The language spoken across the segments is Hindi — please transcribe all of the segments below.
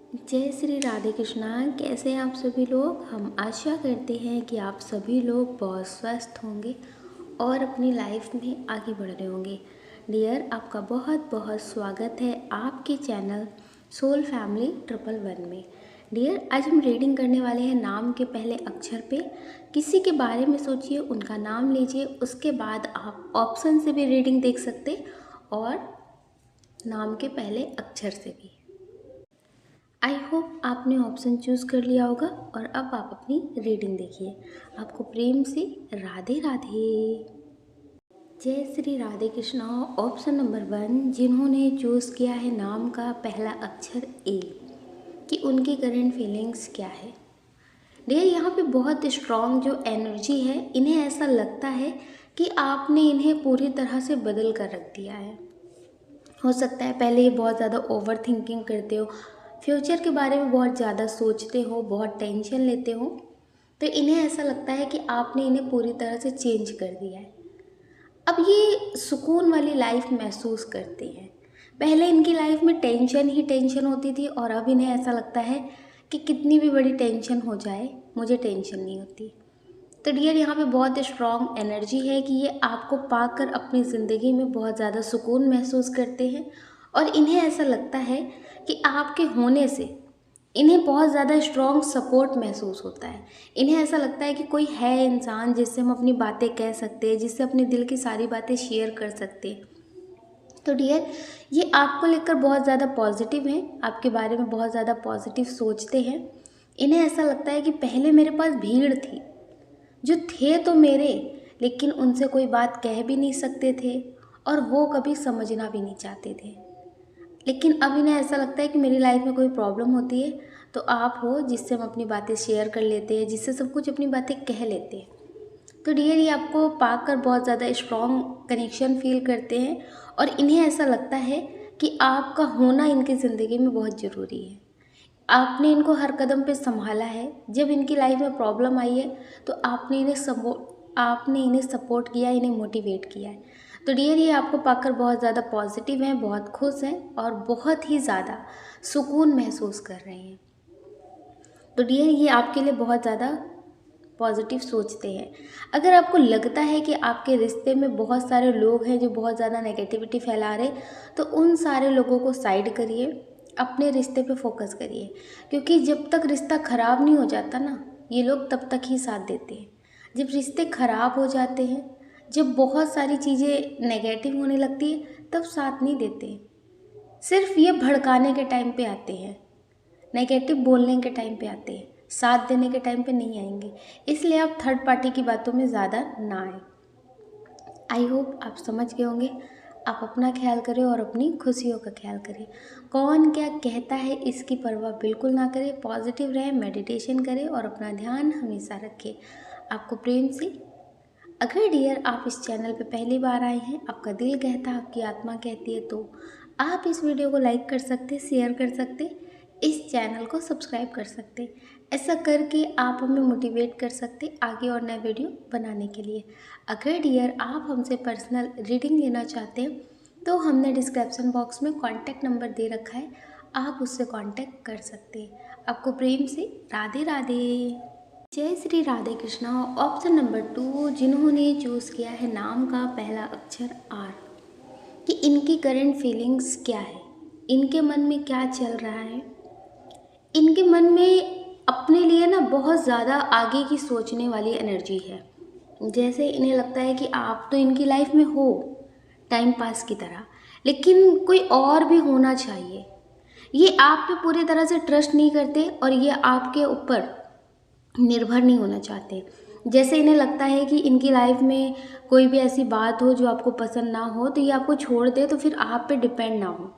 जय श्री राधे कृष्णा। कैसे हैं आप सभी लोग। हम आशा करते हैं कि आप सभी लोग बहुत स्वस्थ होंगे और अपनी लाइफ में आगे बढ़ रहे होंगे। डियर, आपका बहुत बहुत स्वागत है आपके चैनल सोल फैमिली 111 में। डियर, आज हम रीडिंग करने वाले हैं नाम के पहले अक्षर पे। किसी के बारे में सोचिए, उनका नाम लीजिए, उसके बाद आप ऑप्शन से भी रीडिंग देख सकते और नाम के पहले अक्षर से भी। आई होप आपने ऑप्शन चूज़ कर लिया होगा और अब आप अपनी रीडिंग देखिए। आपको प्रेम से राधे राधे। जय श्री राधे कृष्णा। ऑप्शन नंबर 1 जिन्होंने चूज़ किया है नाम का पहला अक्षर ए, कि उनकी करंट फीलिंग्स क्या है। डियर, यहाँ पे बहुत स्ट्रॉन्ग जो एनर्जी है, इन्हें ऐसा लगता है कि आपने इन्हें पूरी तरह से बदल कर रख दिया है। हो सकता है पहले ये बहुत ज़्यादा ओवर थिंकिंग करते हो, फ्यूचर के बारे में बहुत ज़्यादा सोचते हो, बहुत टेंशन लेते हो, तो इन्हें ऐसा लगता है कि आपने इन्हें पूरी तरह से चेंज कर दिया है। अब ये सुकून वाली लाइफ महसूस करते हैं। पहले इनकी लाइफ में टेंशन ही टेंशन होती थी और अब इन्हें ऐसा लगता है कि कितनी भी बड़ी टेंशन हो जाए मुझे टेंशन नहीं होती। तो डियर, यहाँ पे बहुत स्ट्रॉन्ग एनर्जी है कि ये आपको पाकर अपनी ज़िंदगी में बहुत ज़्यादा सुकून महसूस करते हैं और इन्हें ऐसा लगता है कि आपके होने से इन्हें बहुत ज़्यादा स्ट्रॉन्ग सपोर्ट महसूस होता है। इन्हें ऐसा लगता है कि कोई है इंसान जिससे हम अपनी बातें कह सकते हैं, जिससे अपने दिल की सारी बातें शेयर कर सकते हैं। तो डियर, ये आपको लेकर बहुत ज़्यादा पॉजिटिव हैं, आपके बारे में बहुत ज़्यादा पॉजिटिव सोचते हैं। इन्हें ऐसा लगता है कि पहले मेरे पास भीड़ थी, जो थे तो मेरे, लेकिन उनसे कोई बात कह भी नहीं सकते थे और वो कभी समझना भी नहीं चाहते थे। लेकिन अब इन्हें ऐसा लगता है कि मेरी लाइफ में कोई प्रॉब्लम होती है तो आप हो, जिससे हम अपनी बातें शेयर कर लेते हैं, जिससे सब कुछ अपनी बातें कह लेते हैं। तो डियर, ये आपको पाकर बहुत ज़्यादा स्ट्रॉन्ग कनेक्शन फील करते हैं और इन्हें ऐसा लगता है कि आपका होना इनकी ज़िंदगी में बहुत ज़रूरी है। आपने इनको हर कदम पे संभाला है। जब इनकी लाइफ में प्रॉब्लम आई है तो आपने इन्हें सपोर्ट किया, इन्हें मोटिवेट किया है। तो डियर, ये आपको पाकर बहुत ज़्यादा पॉजिटिव हैं, बहुत खुश हैं और बहुत ही ज़्यादा सुकून महसूस कर रहे हैं। तो डियर, ये आपके लिए बहुत ज़्यादा पॉजिटिव सोचते हैं। अगर आपको लगता है कि आपके रिश्ते में बहुत सारे लोग हैं जो बहुत ज़्यादा नेगेटिविटी फैला रहे, तो उन सारे लोगों को साइड करिए, अपने रिश्ते पे फोकस करिए। क्योंकि जब तक रिश्ता ख़राब नहीं हो जाता ना, ये लोग तब तक ही साथ देते हैं। जब रिश्ते ख़राब हो जाते हैं, जब बहुत सारी चीज़ें नेगेटिव होने लगती है, तब साथ नहीं देते। सिर्फ ये भड़काने के टाइम पे आते हैं, नेगेटिव बोलने के टाइम पे आते हैं, साथ देने के टाइम पे नहीं आएंगे। इसलिए आप थर्ड पार्टी की बातों में ज़्यादा ना आए। आई होप आप समझ गए होंगे। आप अपना ख्याल करें और अपनी खुशियों का ख्याल करें। कौन क्या कहता है इसकी परवाह बिल्कुल ना करें। पॉजिटिव रहें, मेडिटेशन करें और अपना ध्यान हमेशा रखें। आपको प्रेम से। अगर डियर आप इस चैनल पे पहली बार आए हैं, आपका दिल कहता है, आपकी आत्मा कहती है, तो आप इस वीडियो को लाइक कर सकते, शेयर कर सकते, इस चैनल को सब्सक्राइब कर सकते। ऐसा करके आप हमें मोटिवेट कर सकते आगे और नए वीडियो बनाने के लिए। अगर डियर आप हमसे पर्सनल रीडिंग लेना चाहते हैं तो हमने डिस्क्रिप्शन बॉक्स में कॉन्टैक्ट नंबर दे रखा है, आप उससे कॉन्टैक्ट कर सकते हैं। आपको प्रेम से राधे राधे। जय श्री राधे कृष्णा। ऑप्शन नंबर 2 जिन्होंने चूज़ किया है नाम का पहला अक्षर आर, कि इनकी करंट फीलिंग्स क्या है, इनके मन में क्या चल रहा है। इनके मन में अपने लिए ना बहुत ज़्यादा आगे की सोचने वाली एनर्जी है। जैसे इन्हें लगता है कि आप तो इनकी लाइफ में हो टाइम पास की तरह, लेकिन कोई और भी होना चाहिए। ये आप पे पूरी तरह से ट्रस्ट नहीं करते और ये आपके ऊपर निर्भर नहीं होना चाहते। जैसे इन्हें लगता है कि इनकी लाइफ में कोई भी ऐसी बात हो जो आपको पसंद ना हो तो ये आपको छोड़ दे, तो फिर आप पे डिपेंड ना हो।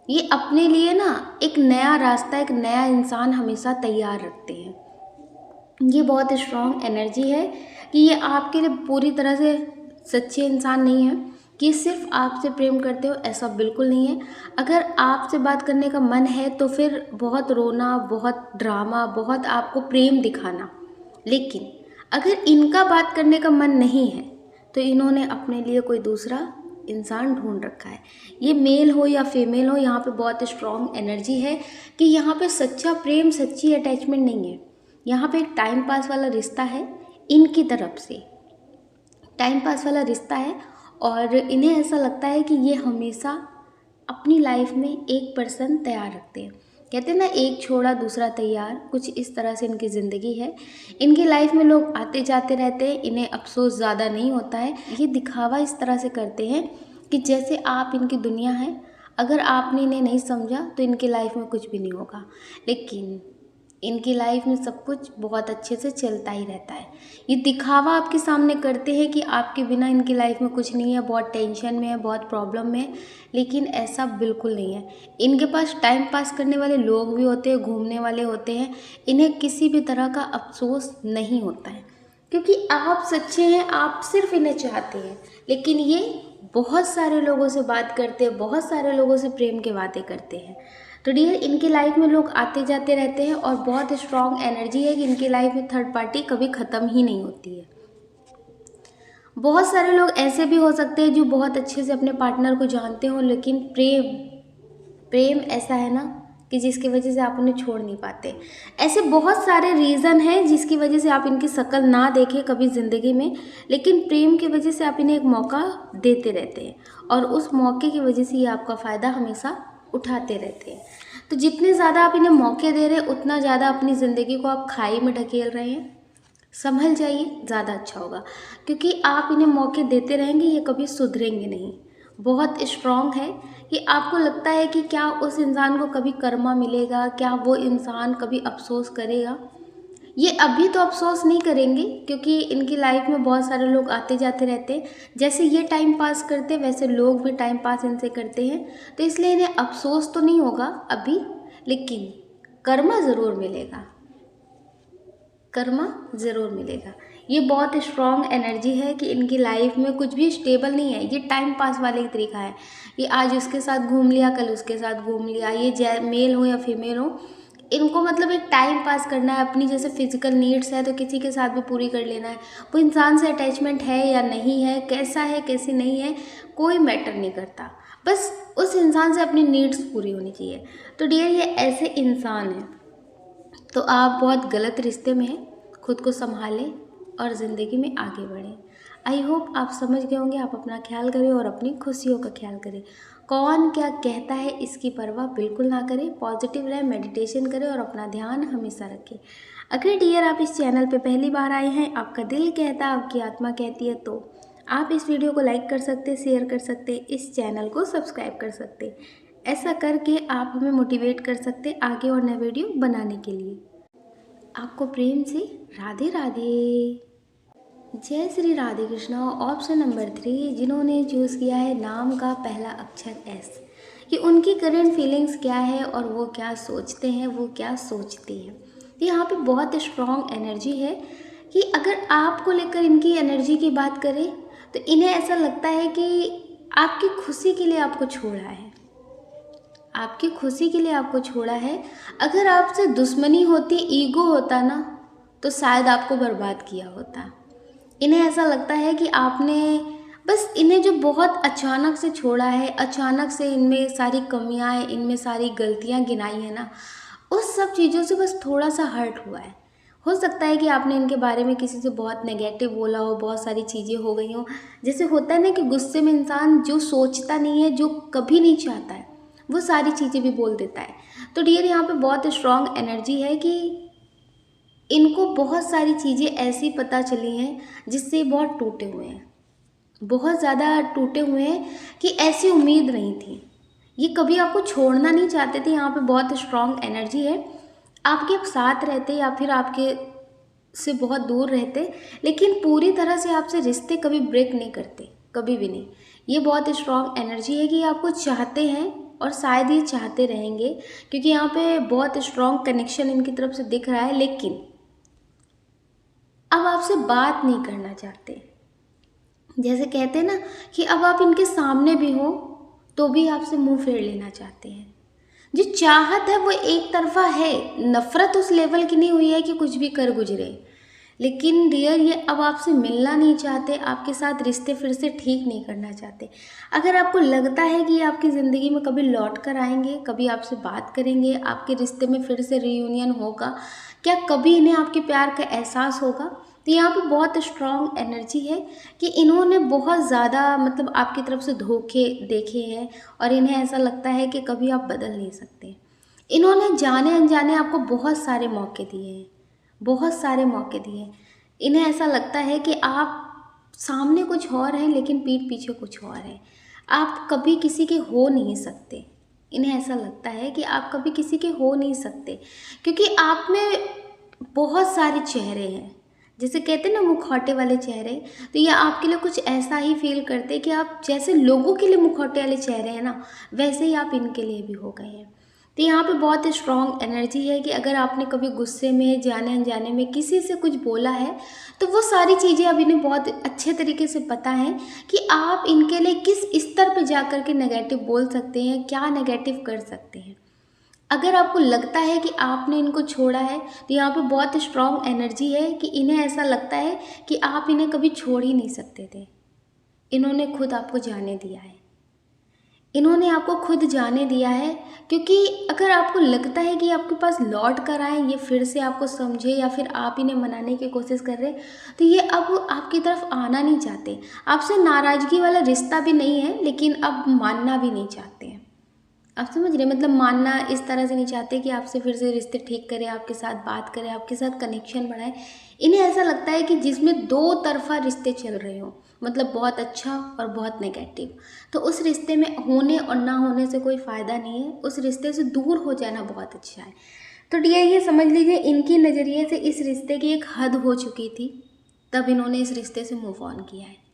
ये अपने लिए ना एक नया रास्ता, एक नया इंसान हमेशा तैयार रखते हैं। ये बहुत स्ट्रॉन्ग एनर्जी है कि ये आपके लिए पूरी तरह से सच्चे इंसान नहीं है कि सिर्फ आपसे प्रेम करते हो, ऐसा बिल्कुल नहीं है। अगर आपसे बात करने का मन है तो फिर बहुत रोना, बहुत ड्रामा, बहुत आपको प्रेम दिखाना। लेकिन अगर इनका बात करने का मन नहीं है तो इन्होंने अपने लिए कोई दूसरा इंसान ढूंढ रखा है। ये मेल हो या फीमेल हो, यहाँ पे बहुत स्ट्रॉन्ग एनर्जी है कि यहाँ पे सच्चा प्रेम, सच्ची अटैचमेंट नहीं है। यहाँ पे एक टाइम पास वाला रिश्ता है, इनकी तरफ से टाइम पास वाला रिश्ता है। और इन्हें ऐसा लगता है कि ये हमेशा अपनी लाइफ में एक पर्सन तैयार रखते हैं। कहते हैं ना, एक छोड़ा दूसरा तैयार, कुछ इस तरह से इनकी ज़िंदगी है। इनकी लाइफ में लोग आते जाते रहते हैं, इन्हें अफसोस ज़्यादा नहीं होता है। ये दिखावा इस तरह से करते हैं कि जैसे आप इनकी दुनिया है, अगर आपने इन्हें नहीं समझा तो इनकी लाइफ में कुछ भी नहीं होगा। लेकिन इनकी लाइफ में सब कुछ बहुत अच्छे से चलता ही रहता है। ये दिखावा आपके सामने करते हैं कि आपके बिना इनकी लाइफ में कुछ नहीं है, बहुत टेंशन में है, बहुत प्रॉब्लम में है, लेकिन ऐसा बिल्कुल नहीं है। इनके पास टाइम पास करने वाले लोग भी होते हैं, घूमने वाले होते हैं। इन्हें किसी भी तरह का अफसोस नहीं होता है, क्योंकि आप सच्चे हैं, आप सिर्फ इन्हें चाहते हैं। लेकिन ये बहुत सारे लोगों से बात करते हैं, बहुत सारे लोगों से प्रेम के वादे करते हैं। तो डियर, इनकी लाइफ में लोग आते जाते रहते हैं और बहुत स्ट्रॉन्ग एनर्जी है कि इनकी लाइफ में थर्ड पार्टी कभी ख़त्म ही नहीं होती है। बहुत सारे लोग ऐसे भी हो सकते हैं जो बहुत अच्छे से अपने पार्टनर को जानते हो, लेकिन प्रेम ऐसा है ना कि जिसकी वजह से आप उन्हें छोड़ नहीं पाते। ऐसे बहुत सारे रीज़न हैं जिसकी वजह से आप इनकी शक्ल ना देखें कभी ज़िंदगी में, लेकिन प्रेम की वजह से आप इन्हें एक मौका देते रहते हैं और उस मौके की वजह से ये आपका फ़ायदा हमेशा उठाते रहते हैं। तो जितने ज़्यादा आप इन्हें मौके दे रहे हैं, उतना ज़्यादा अपनी ज़िंदगी को आप खाई में ढकेल रहे हैं। संभल जाइए, ज़्यादा अच्छा होगा, क्योंकि आप इन्हें मौके देते रहेंगे, ये कभी सुधरेंगे नहीं। बहुत स्ट्रॉन्ग है कि आपको लगता है कि क्या उस इंसान को कभी कर्मा मिलेगा, क्या वो इंसान कभी अफसोस करेगा। ये अभी तो अफसोस नहीं करेंगे, क्योंकि इनकी लाइफ में बहुत सारे लोग आते जाते रहते हैं। जैसे ये टाइम पास करते हैं, वैसे लोग भी टाइम पास इनसे करते हैं, तो इसलिए इन्हें अफसोस तो नहीं होगा अभी, लेकिन कर्मा ज़रूर मिलेगा, कर्मा ज़रूर मिलेगा। ये बहुत स्ट्रॉन्ग एनर्जी है कि इनकी लाइफ में कुछ भी स्टेबल नहीं है। ये टाइम पास वाले ही तरीका है। ये आज उसके साथ घूम लिया, कल उसके साथ घूम लिया। ये मेल हो या फीमेल हो, इनको मतलब एक टाइम पास करना है। अपनी जैसे फिजिकल नीड्स है तो किसी के साथ भी पूरी कर लेना है। वो इंसान से अटैचमेंट है या नहीं है, कैसा है कैसी नहीं है, कोई मैटर नहीं करता। बस उस इंसान से अपनी नीड्स पूरी होनी चाहिए। तो डियर, ये ऐसे इंसान हैं। तो आप बहुत गलत रिश्ते में हैं, खुद को संभालें और ज़िंदगी में आगे बढ़ें। आई होप आप समझ गए होंगे। आप अपना ख्याल करें और अपनी खुशियों का ख्याल करें। कौन क्या कहता है इसकी परवाह बिल्कुल ना करें। पॉजिटिव रहें, मेडिटेशन करें और अपना ध्यान हमेशा रखें। अगर डियर आप इस चैनल पे पहली बार आए हैं, आपका दिल कहता है, आपकी आत्मा कहती है, तो आप इस वीडियो को लाइक कर सकते, शेयर कर सकते, इस चैनल को सब्सक्राइब कर सकते। ऐसा करके आप हमें मोटिवेट कर सकते आगे और नए वीडियो बनाने के लिए। आपको प्रेम से राधे राधे। जय श्री राधे कृष्णा। ऑप्शन नंबर 3, जिन्होंने चूज़ किया है नाम का पहला अक्षर एस, कि उनकी करंट फीलिंग्स क्या है और वो क्या सोचते हैं, वो क्या सोचती हैं। तो यहाँ पे बहुत स्ट्रॉन्ग एनर्जी है कि अगर आपको लेकर इनकी एनर्जी की बात करें तो इन्हें ऐसा लगता है कि आपकी खुशी के लिए आपको छोड़ा है, आपकी खुशी के लिए आपको छोड़ा है। अगर आपसे दुश्मनी होती, ईगो होता ना, तो शायद आपको बर्बाद किया होता। इन्हें ऐसा लगता है कि आपने बस इन्हें जो बहुत अचानक से छोड़ा है, अचानक से इनमें सारी कमियां हैं, इनमें सारी गलतियां गिनाई है ना, उस सब चीज़ों से बस थोड़ा सा हर्ट हुआ है। हो सकता है कि आपने इनके बारे में किसी से बहुत नेगेटिव बोला हो, बहुत सारी चीज़ें हो गई हो। जैसे होता है ना कि गुस्से में इंसान जो सोचता नहीं है, जो कभी नहीं चाहता है, वो सारी चीज़ें भी बोल देता है। तो डियर, यहाँ पे बहुत स्ट्रॉन्ग एनर्जी है कि इनको बहुत सारी चीज़ें ऐसी पता चली हैं जिससे बहुत टूटे हुए हैं, बहुत ज़्यादा टूटे हुए हैं कि ऐसी उम्मीद नहीं थी। ये कभी आपको छोड़ना नहीं चाहते थे। यहाँ पे बहुत स्ट्रॉन्ग एनर्जी है। आपके साथ रहते या फिर आपके से बहुत दूर रहते, लेकिन पूरी तरह से आपसे रिश्ते कभी ब्रेक नहीं करते, कभी भी नहीं। ये बहुत स्ट्रॉन्ग एनर्जी है कि आपको चाहते हैं और शायद ये चाहते रहेंगे, क्योंकि यहाँ पे बहुत स्ट्रॉन्ग कनेक्शन इनकी तरफ से दिख रहा है। लेकिन अब आपसे बात नहीं करना चाहते। जैसे कहते हैं ना कि अब आप इनके सामने भी हो तो भी आपसे मुंह फेर लेना चाहते हैं। जो चाहत है वो एक तरफा है, नफरत उस लेवल की नहीं हुई है कि कुछ भी कर गुजरे। लेकिन डियर ये अब आपसे मिलना नहीं चाहते, आपके साथ रिश्ते फिर से ठीक नहीं करना चाहते। अगर आपको लगता है कि ये आपकी ज़िंदगी में कभी लौट कर आएंगे, कभी आपसे बात करेंगे, आपके रिश्ते में फिर से रियूनियन होगा, क्या कभी इन्हें आपके प्यार का एहसास होगा, तो यहाँ पे बहुत स्ट्रॉन्ग एनर्जी है कि इन्होंने बहुत ज़्यादा मतलब आपकी तरफ से धोखे देखे हैं और इन्हें ऐसा लगता है कि कभी आप बदल नहीं सकते। इन्होंने जाने अनजाने आपको बहुत सारे मौके दिए हैं, बहुत सारे मौके दिए। इन्हें ऐसा लगता है कि आप सामने कुछ और हैं लेकिन पीठ पीछे कुछ और है। आप कभी किसी के हो नहीं सकते। इन्हें ऐसा लगता है कि आप कभी किसी के हो नहीं सकते, क्योंकि आप में बहुत सारे चेहरे हैं। जैसे कहते हैं ना मुखौटे वाले चेहरे, तो ये आपके लिए कुछ ऐसा ही फील करते हैं कि आप जैसे लोगों के लिए मुखौटे वाले चेहरे हैं ना, वैसे ही आप इनके लिए भी हो गए हैं। तो यहाँ पे बहुत स्ट्रॉन्ग एनर्जी है कि अगर आपने कभी गुस्से में जाने अनजाने में किसी से कुछ बोला है, तो वो सारी चीज़ें अब इन्हें बहुत अच्छे तरीके से पता है कि आप इनके लिए किस स्तर पे जा कर के नेगेटिव बोल सकते हैं, क्या नेगेटिव कर सकते हैं। अगर आपको लगता है कि आपने इनको छोड़ा है, तो यहाँ पे बहुत स्ट्रॉन्ग एनर्जी है कि इन्हें ऐसा लगता है कि आप इन्हें कभी छोड़ ही नहीं सकते थे। इन्होंने खुद आपको जाने दिया है, इन्होंने आपको खुद जाने दिया है, क्योंकि अगर आपको लगता है कि आपके पास लौट कर आए, ये फिर से आपको समझे या फिर आप इन्हें मनाने की कोशिश कर रहे हैं, तो ये अब आपकी तरफ आना नहीं चाहते। आपसे नाराज़गी वाला रिश्ता भी नहीं है, लेकिन अब मानना भी नहीं चाहते हैं। आप समझ रहे हैं? मतलब मानना इस तरह से नहीं चाहते कि आपसे फिर से रिश्ते ठीक करें, आपके साथ बात करें, आपके साथ कनेक्शन बढ़ाएं। इन्हें ऐसा लगता है कि जिसमें दो तरफा रिश्ते चल रहे हों, मतलब बहुत अच्छा और बहुत नेगेटिव, तो उस रिश्ते में होने और ना होने से कोई फ़ायदा नहीं है। उस रिश्ते से दूर हो जाना बहुत अच्छा है। तो डियर ये समझ लीजिए, इनकी नज़रिए से इस रिश्ते की एक हद हो चुकी थी, तब इन्होंने इस रिश्ते से मूव ऑन किया है।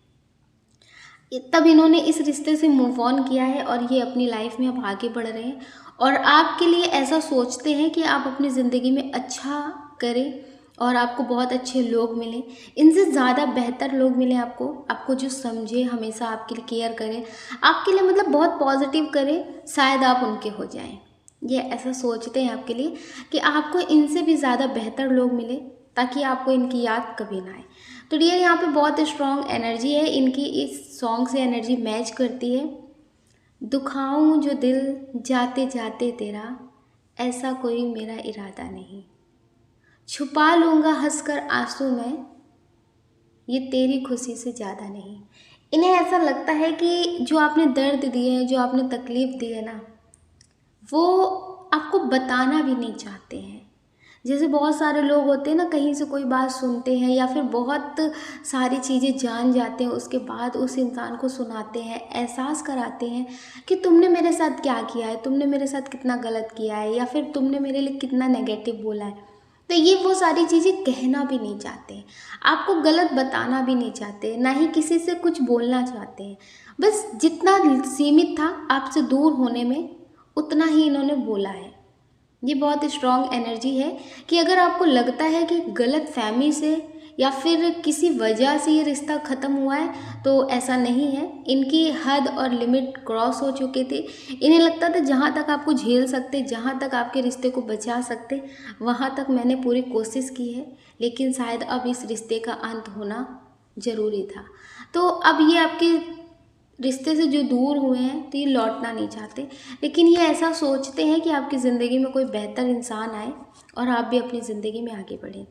तब इन्होंने इस रिश्ते से मूव ऑन किया है और ये अपनी लाइफ में अब आगे बढ़ रहे हैं और आपके लिए ऐसा सोचते हैं कि आप अपनी ज़िंदगी में अच्छा करें और आपको बहुत अच्छे लोग मिलें, इनसे ज़्यादा बेहतर लोग मिलें आपको, आपको जो समझे, हमेशा आपके लिए केयर करें, आपके लिए मतलब बहुत पॉजिटिव करें, शायद आप उनके हो जाएं। ये ऐसा सोचते हैं आपके लिए कि आपको इनसे भी ज़्यादा बेहतर लोग मिले, ताकि आपको इनकी याद कभी ना आए। तो डियर यहाँ पे बहुत स्ट्रॉन्ग एनर्जी है इनकी, इस सॉन्ग से एनर्जी मैच करती है। दुखाऊं जो दिल जाते जाते तेरा, ऐसा कोई मेरा इरादा नहीं, छुपा लूँगा हंसकर आंसू में, ये तेरी खुशी से ज़्यादा नहीं। इन्हें ऐसा लगता है कि जो आपने दर्द दिए हैं, जो आपने तकलीफ़ दी है ना, वो आपको बताना भी नहीं चाहते हैं। जैसे बहुत सारे लोग होते हैं ना, कहीं से कोई बात सुनते हैं या फिर बहुत सारी चीज़ें जान जाते हैं, उसके बाद उस इंसान को सुनाते हैं, एहसास कराते हैं कि तुमने मेरे साथ क्या किया है, तुमने मेरे साथ कितना गलत किया है, या फिर तुमने मेरे लिए कितना नेगेटिव बोला है। तो ये वो सारी चीज़ें कहना भी नहीं चाहते, आपको गलत बताना भी नहीं चाहते, ना ही किसी से कुछ बोलना चाहते हैं। बस जितना सीमित था आपसे दूर होने में, उतना ही इन्होंने बोला है। ये बहुत स्ट्रॉन्ग एनर्जी है कि अगर आपको लगता है कि गलत फहमी से या फिर किसी वजह से ये रिश्ता ख़त्म हुआ है, तो ऐसा नहीं है। इनकी हद और लिमिट क्रॉस हो चुके थे। इन्हें लगता था जहाँ तक आपको झेल सकते, जहाँ तक आपके रिश्ते को बचा सकते, वहाँ तक मैंने पूरी कोशिश की है, लेकिन शायद अब इस रिश्ते का अंत होना ज़रूरी था। तो अब ये आपके रिश्ते से जो दूर हुए हैं, तो ये लौटना नहीं चाहते, लेकिन ये ऐसा सोचते हैं कि आपकी ज़िंदगी में कोई बेहतर इंसान आए और आप भी अपनी ज़िंदगी में आगे बढ़ें।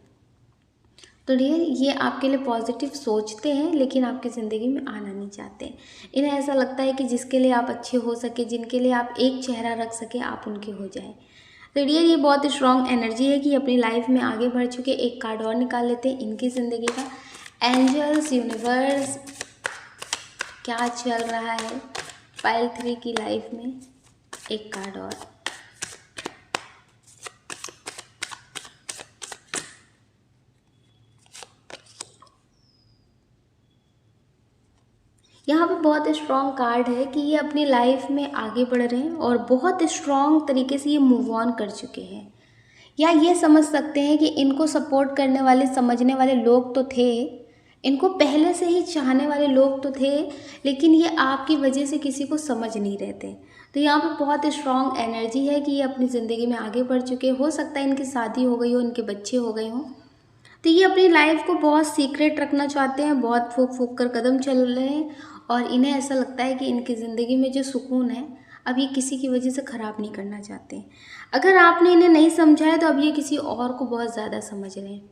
तो डियर ये आपके लिए पॉजिटिव सोचते हैं, लेकिन आपकी ज़िंदगी में आना नहीं चाहते। इन्हें ऐसा लगता है कि जिसके लिए आप अच्छे हो सके, जिनके लिए आप एक चेहरा रख सके, आप उनके हो जाए। तो डियर ये बहुत स्ट्रॉन्ग एनर्जी है कि अपनी लाइफ में आगे बढ़ चुके। एक कार्ड और निकाल लेते हैं इनकी ज़िंदगी का। एंजल्स, यूनिवर्स, क्या चल रहा है पायल 3 की लाइफ में। एक कार्ड और। यहाँ पे बहुत स्ट्रॉन्ग कार्ड है कि ये अपनी लाइफ में आगे बढ़ रहे हैं और बहुत स्ट्रॉन्ग तरीके से ये मूव ऑन कर चुके हैं, या ये समझ सकते हैं कि इनको सपोर्ट करने वाले, समझने वाले लोग तो थे, इनको पहले से ही चाहने वाले लोग तो थे, लेकिन ये आपकी वजह से किसी को समझ नहीं रहे थे। तो यहाँ पे बहुत स्ट्रॉन्ग एनर्जी है कि ये अपनी ज़िंदगी में आगे बढ़ चुके। हो सकता है इनकी शादी हो गई हो, इनके बच्चे हो गए हों, तो ये अपनी लाइफ को बहुत सीक्रेट रखना चाहते हैं, बहुत फूँक फूँक कर कदम चल रहे हैं और इन्हें ऐसा लगता है कि इनकी ज़िंदगी में जो सुकून है अब ये किसी की वजह से ख़राब नहीं करना चाहते। अगर आपने इन्हें नहीं समझा है तो अब ये किसी और को बहुत ज़्यादा समझ रहे हैं।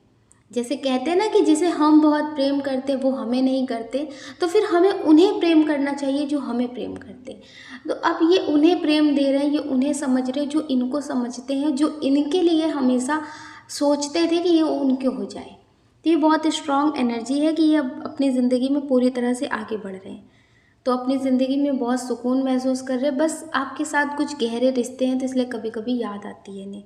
जैसे कहते हैं ना कि जिसे हम बहुत प्रेम करते वो हमें नहीं करते, तो फिर हमें उन्हें प्रेम करना चाहिए जो हमें प्रेम करते। तो अब ये उन्हें प्रेम दे रहे हैं, ये उन्हें समझ रहे हैं जो इनको समझते हैं, जो इनके लिए हमेशा सोचते थे कि ये उनके हो जाए। तो ये बहुत स्ट्रॉन्ग एनर्जी है कि ये अब अपनी ज़िंदगी में पूरी तरह से आगे बढ़ रहे हैं। तो अपनी ज़िंदगी में बहुत सुकून महसूस कर रहे हैं, बस आपके साथ कुछ गहरे रिश्ते हैं तो इसलिए कभी कभी याद आती है इन्हें।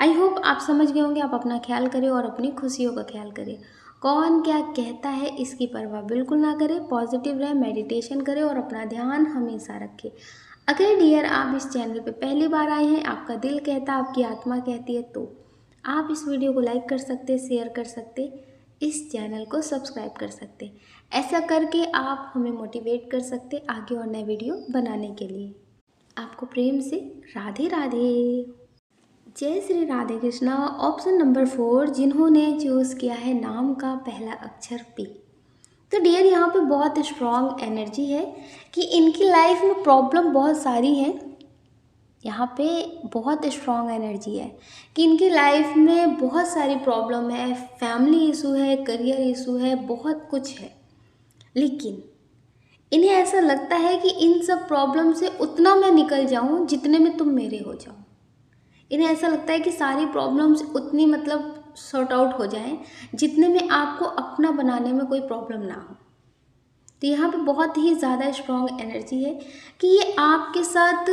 आई होप आप समझ गए होंगे। आप अपना ख्याल करें और अपनी खुशियों का ख्याल करें। कौन क्या कहता है इसकी परवाह बिल्कुल ना करें, पॉजिटिव रहें, मेडिटेशन करें और अपना ध्यान हमेशा रखें। अगर डियर आप इस चैनल पे पहली बार आए हैं, आपका दिल कहता है, आपकी आत्मा कहती है, तो आप इस वीडियो को लाइक कर सकते, शेयर कर सकते, इस चैनल को सब्सक्राइब कर सकते। ऐसा करके आप हमें मोटिवेट कर सकते आगे और नए वीडियो बनाने के लिए। आपको प्रेम से राधे राधे। जय श्री राधे कृष्णा। ऑप्शन नंबर 4 जिन्होंने चूज़ किया है नाम का पहला अक्षर पी। तो डियर यहाँ पे बहुत स्ट्रॉन्ग एनर्जी है कि इनकी लाइफ में प्रॉब्लम बहुत सारी हैं। यहाँ पे बहुत स्ट्रॉन्ग एनर्जी है कि इनकी लाइफ में बहुत सारी प्रॉब्लम है, फैमिली इशू है, करियर इशू है, बहुत कुछ है। लेकिन इन्हें ऐसा लगता है कि इन सब प्रॉब्लम से उतना मैं निकल जाऊँ जितने में तुम मेरे हो जाओ। इन्हें ऐसा लगता है कि सारी प्रॉब्लम्स उतनी मतलब सॉर्ट आउट हो जाएं जितने में आपको अपना बनाने में कोई प्रॉब्लम ना हो। तो यहाँ पे बहुत ही ज़्यादा स्ट्रॉन्ग एनर्जी है कि ये आपके साथ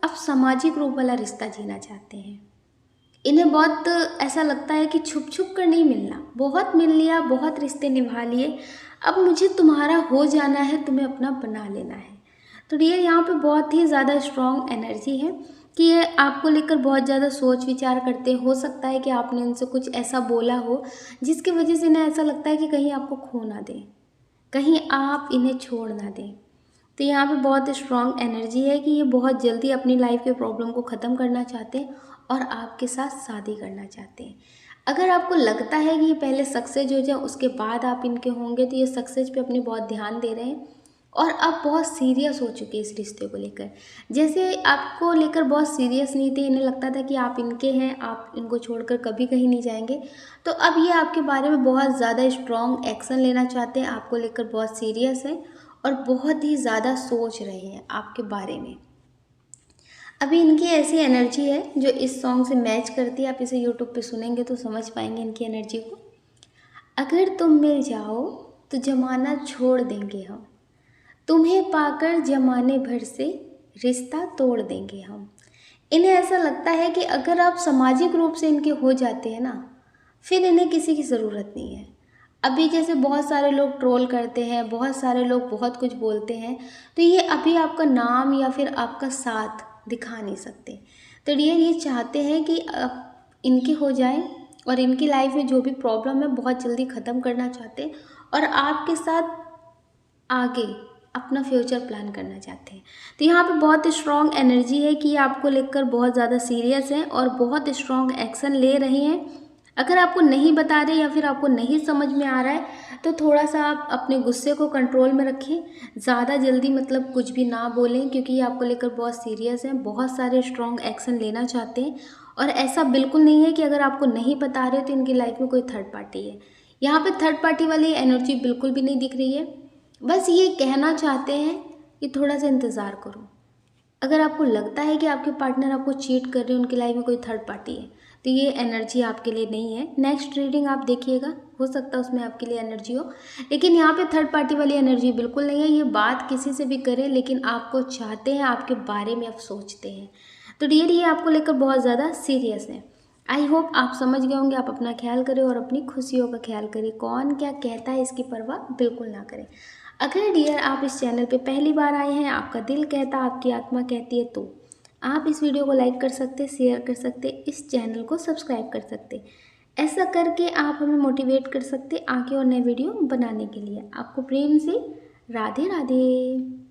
अब सामाजिक रूप वाला रिश्ता जीना चाहते हैं। इन्हें बहुत ऐसा लगता है कि छुप छुप कर नहीं मिलना, बहुत मिल लिया, बहुत रिश्ते निभा लिए, अब मुझे तुम्हारा हो जाना है, तुम्हें अपना बना लेना है। तो डियर यहाँ पे बहुत ही ज़्यादा स्ट्रॉन्ग एनर्जी है कि ये आपको लेकर बहुत ज़्यादा सोच विचार करते। हो सकता है कि आपने इनसे कुछ ऐसा बोला हो जिसकी वजह से इन्हें ऐसा लगता है कि कहीं आपको खो ना दें, कहीं आप इन्हें छोड़ ना दें। तो यहाँ पे बहुत स्ट्रॉन्ग एनर्जी है कि ये बहुत जल्दी अपनी लाइफ के प्रॉब्लम को ख़त्म करना चाहते हैं और आपके साथ शादी करना चाहते हैं। अगर आपको लगता है कि ये पहले सक्सेस हो जाए उसके बाद आप इनके होंगे, तो ये सक्सेस पे अपनी बहुत ध्यान दे रहे हैं और अब बहुत सीरियस हो चुके हैं इस रिश्ते को लेकर। जैसे आपको लेकर बहुत सीरियस नहीं थे, इन्हें लगता था कि आप इनके हैं, आप इनको छोड़कर कभी कहीं नहीं जाएंगे, तो अब ये आपके बारे में बहुत ज़्यादा स्ट्रॉन्ग एक्शन लेना चाहते हैं, आपको लेकर बहुत सीरियस हैं और बहुत ही ज़्यादा सोच रहे हैं आपके बारे में। अभी इनकी ऐसी एनर्जी है जो इस सॉन्ग से मैच करती है। आप इसे यूट्यूब पे सुनेंगे तो समझ पाएंगे इनकी एनर्जी को। अगर तुम मिल जाओ तो ज़माना छोड़ देंगे हम, तुम्हें पाकर ज़माने भर से रिश्ता तोड़ देंगे हम। इन्हें ऐसा लगता है कि अगर आप सामाजिक रूप से इनके हो जाते हैं ना, फिर इन्हें किसी की ज़रूरत नहीं है। अभी जैसे बहुत सारे लोग ट्रोल करते हैं, बहुत सारे लोग बहुत कुछ बोलते हैं, तो ये अभी आपका नाम या फिर आपका साथ दिखा नहीं सकते। तो ये चाहते हैं कि इनके हो जाए और इनकी लाइफ में जो भी प्रॉब्लम है बहुत जल्दी ख़त्म करना चाहते हैं और आपके साथ आगे अपना फ्यूचर प्लान करना चाहते हैं। तो यहाँ पे बहुत स्ट्रॉन्ग एनर्जी है कि ये आपको लेकर बहुत ज़्यादा सीरियस हैं और बहुत स्ट्रॉन्ग एक्शन ले रहे हैं। अगर आपको नहीं बता रहे या फिर आपको नहीं समझ में आ रहा है तो थोड़ा सा आप अपने गुस्से को कंट्रोल में रखें, ज़्यादा जल्दी मतलब कुछ भी ना बोलें, क्योंकि ये आपको लेकर बहुत सीरियस हैं, बहुत सारे स्ट्रॉन्ग एक्शन लेना चाहते हैं। और ऐसा बिल्कुल नहीं है कि अगर आपको नहीं बता रहे तो इनकी लाइफ में कोई थर्ड पार्टी है। यहाँ पे थर्ड पार्टी वाली एनर्जी बिल्कुल भी नहीं दिख रही है। बस ये कहना चाहते हैं कि थोड़ा सा इंतज़ार करो। अगर आपको लगता है कि आपके पार्टनर आपको चीट कर रहे हैं, उनकी लाइफ में कोई थर्ड पार्टी है, तो ये एनर्जी आपके लिए नहीं है। नेक्स्ट रीडिंग आप देखिएगा, हो सकता है उसमें आपके लिए एनर्जी हो, लेकिन यहाँ पे थर्ड पार्टी वाली एनर्जी बिल्कुल नहीं है। ये बात किसी से भी करें लेकिन आपको चाहते हैं, आपके बारे में आप सोचते हैं। तो डियर ये आपको लेकर बहुत ज़्यादा सीरियस है। आई होप आप समझ गए होंगे। आप अपना ख्याल करें और अपनी खुशियों का ख्याल करें। कौन क्या कहता है इसकी परवाह बिल्कुल ना करें। अगर डियर आप इस चैनल पे पहली बार आए हैं, आपका दिल कहता, आपकी आत्मा कहती है, तो आप इस वीडियो को लाइक कर सकते, शेयर कर सकते, इस चैनल को सब्सक्राइब कर सकते। ऐसा करके आप हमें मोटिवेट कर सकते आगे और नए वीडियो बनाने के लिए। आपको प्रेम से राधे राधे।